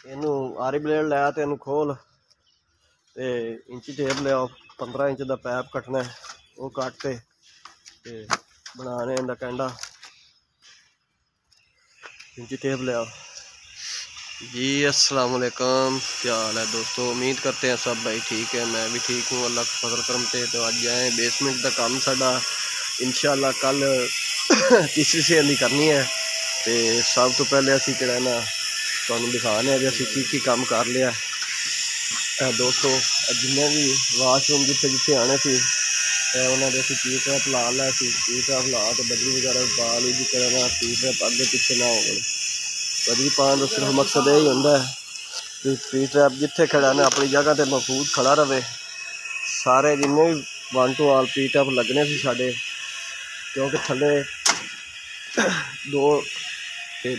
इनू आरी ब्लेड लिया तो इनू खोल ते इंची टेप लिया 15 इंच का पैप कटना है वो कट के बनाने इंदा कैंडा इंची टेप लिया। जी अस्सलाम वालेकुम, क्या हाल है दोस्तों। उम्मीद करते हैं सब भाई ठीक है, मैं भी ठीक हूँ अल्लाह का फजल करम ते। तो अज आए बेसमेंट का काम साडा इंशाअल्लाह कल तीसरी सेल करनी है। तो सब तो पहले असी किहड़ा ना तुहानूं दिखाने भी असी की काम कर लिया दोस्तों। जिन्हें भी वाशरूम जिथे जिथे आने थे उन्होंने असी पी ट्रैप ला लिया, पी ट्रैप ला तो बजरी वगैरह पा ली जी करना पी ट्रैप अगे पिछे ना हो। बजरी पाने का सिर्फ मकसद यही होंगे कि पी ट्रैप जिथे खड़ा ने अपनी जगह पर महफूज खड़ा रहे। सारे जिन्हें भी one two all P trap लगने से साढ़े, क्योंकि थले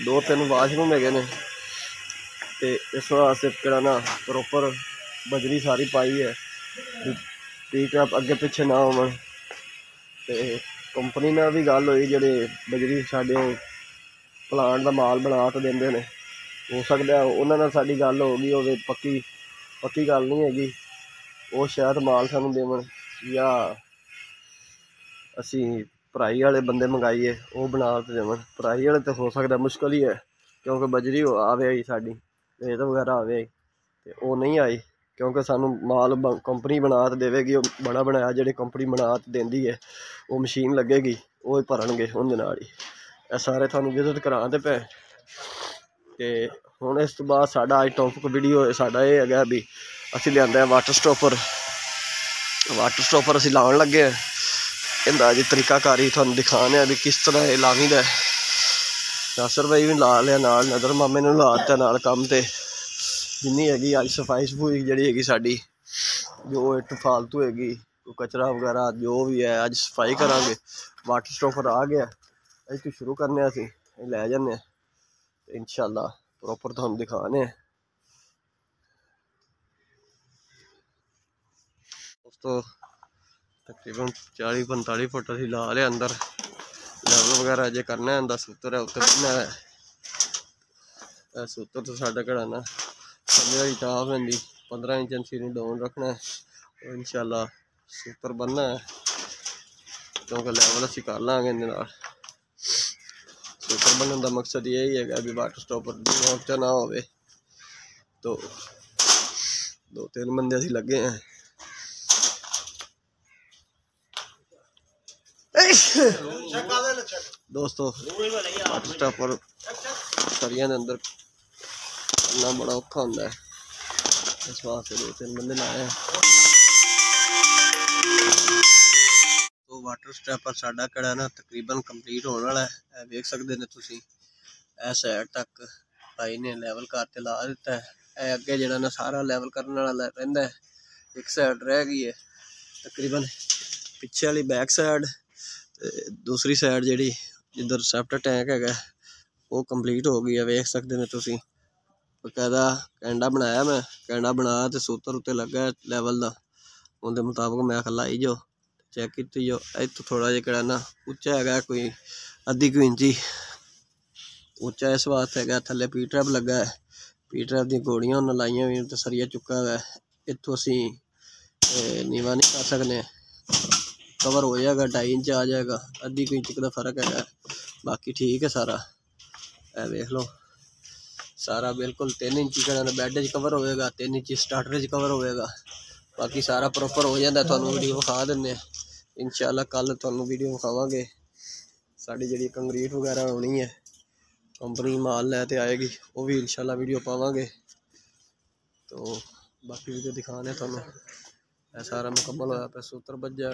दो तीन वाशरूम है तो इस वास्ते किहड़ा ना प्रॉपर बजरी सारी पाई है पी ट्रैप अगे पिछे ना हो। कंपनी में भी गल हुई जेडे बजरी साढ़े प्लांट का माल बना तो देंगे ने, हो सकता है उन्होंने साड़ी गल हो गई हो पक्की गल नहीं हैगी, वो शायद माल सानू देवन या असी भराई वाले बंदे मंगाइए वो बना तो देवन। भराई वाले तो हो सकता मुश्किल ही है, क्योंकि बजरी आवे आई साड़ी रेत वगैरह आवे तो वो नहीं आई, क्योंकि सानू माल कंपनी बना तो देगी। बना बनाया जो कंपनी बना तो देंदी है वो मशीन लगेगी वो भरनगे उनके नाल ही। ये सारे थानू विजिट कराते पे। तो हुण इस तो बाद साडा अज टॉपिक वीडियो साडा ये है भी असीं लिआंदा है वाटर स्टॉपर असीं लाउण लगे हैं। इहदा जी तरीकाकारी थानू दिखाने भी किस तरह ये लावीदा है। नासर भाई भी ला लिया नाल, नदर मामे ने ला दिता नाल काम। ते जिन्नी हैगी अज सफाई सफूई जी हैगी साडी जो इट फालतू हैगी कचरा वगैरह जो भी है अज सफाई करांगे। वाटर स्टॉपर आ गया अज तो शुरू करने असीं लै जाने इंशाअल्लाह प्रॉपर तुहानू दिखाने। दोस्तों तकरीबन 40-45 फुट असीं ला लिया अंदर लेवल वगैरह अजे करना है। अंदर सूत्र है उत्ते बनना है। सूत्र तो साडा घड़ा ना थल्ले वाली टाप है 15 इंच सीरी डाउन रखना है और इंशाअल्लाह सूत्र बनना है, क्योंकि लैवल असीं कर लांगे इहदे नाल। सूत्र बनने का मकसद यही है भी वाटर स्टॉपर चा ना हो। तो 2-3 बंदे असीं लगे हैं। दोस्तों वाटर स्टॉपर सरिया अंदर करना बड़ा औखा होंदा है, इस वास्ते 2-3 बंदे लाए हैं। तो वाटर स्टॉपर साडा कड़ा ना तकरीबन कंप्लीट होने वाला है। देख सकते हैं तुसीं ए साइड तक भाई ने लैवल करके ला दिता है। ए अगे जिहड़ा ना सारा लैवल करने वाला रहिंदा है, एक साइड रह गई है तकरीबन पिछे वाली बैक साइड। दूसरी साइड जी जिधर सैप्ट टैंक है वो कंप्लीट हो गई है। वेख सकते हैं तुसीं बकायदा कैंडा बनाया, मैं कैंडा बनाया तो सूत्र उत्ते लगा है लैवल का, उनके मुताबिक मैं आखा लाई जो चैक की जो। इतों थोड़ा जिहा ना उच्चा है कोई अद्धी कोई इंची उच्चा, इस वास्ते है थले पी ट्रैप लगा है। पी ट्रैप दी गोलियां उन्हें लाइया भी तो सरिया चुका है। इतों असी नीवा नहीं कर सकते, कवर हो जाएगा 2.5 इंच आ जाएगा, अद्धी कोई इंच का फर्क है। बाकी ठीक है सारा ए देख लो सारा बिल्कुल 3 इंची का बैड च कवर होएगा, 3 इंची स्टार्टर च कवर होएगा। बाकी सारा प्रॉपर हो जाता। तुहानू वीडियो विखा देंगे इंशाअल्लाह, कल तुहानू वीडियो विखावांगे। साड़ी जी कंक्रीट वगैरह होनी है कंपनी माल लैते आएगी वो भी इंशाअल्लाह वीडियो पावांगे। तो बाकी वीडियो दिखाने तुहानू सारा मुकम्मल होया पे सूत्र बज्जा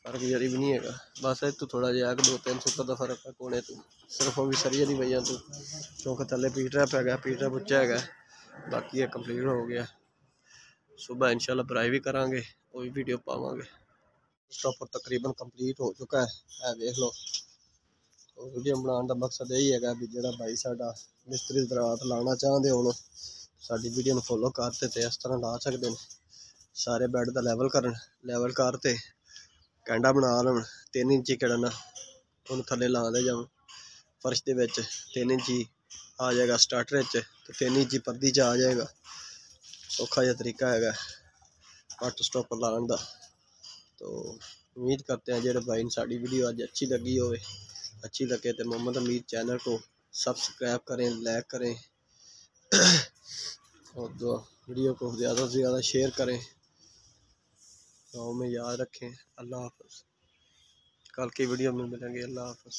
फर्क जरी भी नहीं है, बस इतों थोड़ा जिहा 2-3 सूत्र का फर्क है कोने तो, सिर्फ वो भी सरिया की वजह तो, क्योंकि थले पी ट्रैप है, पी ट्रैप उच्चा है। बाकी ये कंप्लीट हो गया, सुबह इंशाल्लाह भराई भी करांगे वो भी वीडियो पावांगे। स्टॉपर तकरीबन कंप्लीट हो चुका है देख लो। तो वीडियो बनाने का मकसद यही है भी जो भाई साडा मिस्त्री दरात लाना चाहते हो साडी वीडियो में फॉलो करते तो इस तरह ला सकते हैं। सारे बैड का लैवल करते कैंडा बना लैन 3 इंची कड़ा ना उन्हें थले ला दे जाओ फर्श के 3 इंची आ जाएगा स्टार्टर तो 3 इंची पर्दी च आ जाएगा। सौखा जिहा तरीका है वाटर स्टॉपर लाने का। तो उम्मीद करते हैं जो भाई साड़ी वीडियो अज अच्छी लगी हो, अच्छी लगे तो मोहम्मद अमीर चैनल को सब्सक्राइब करें, लाइक करें और वीडियो को ज़्यादा से ज़्यादा शेयर करें। तो हमें याद रखें। अल्लाह हाफ़िज़। कल की वीडियो में मिलेंगे। अल्लाह हाफ़िज़।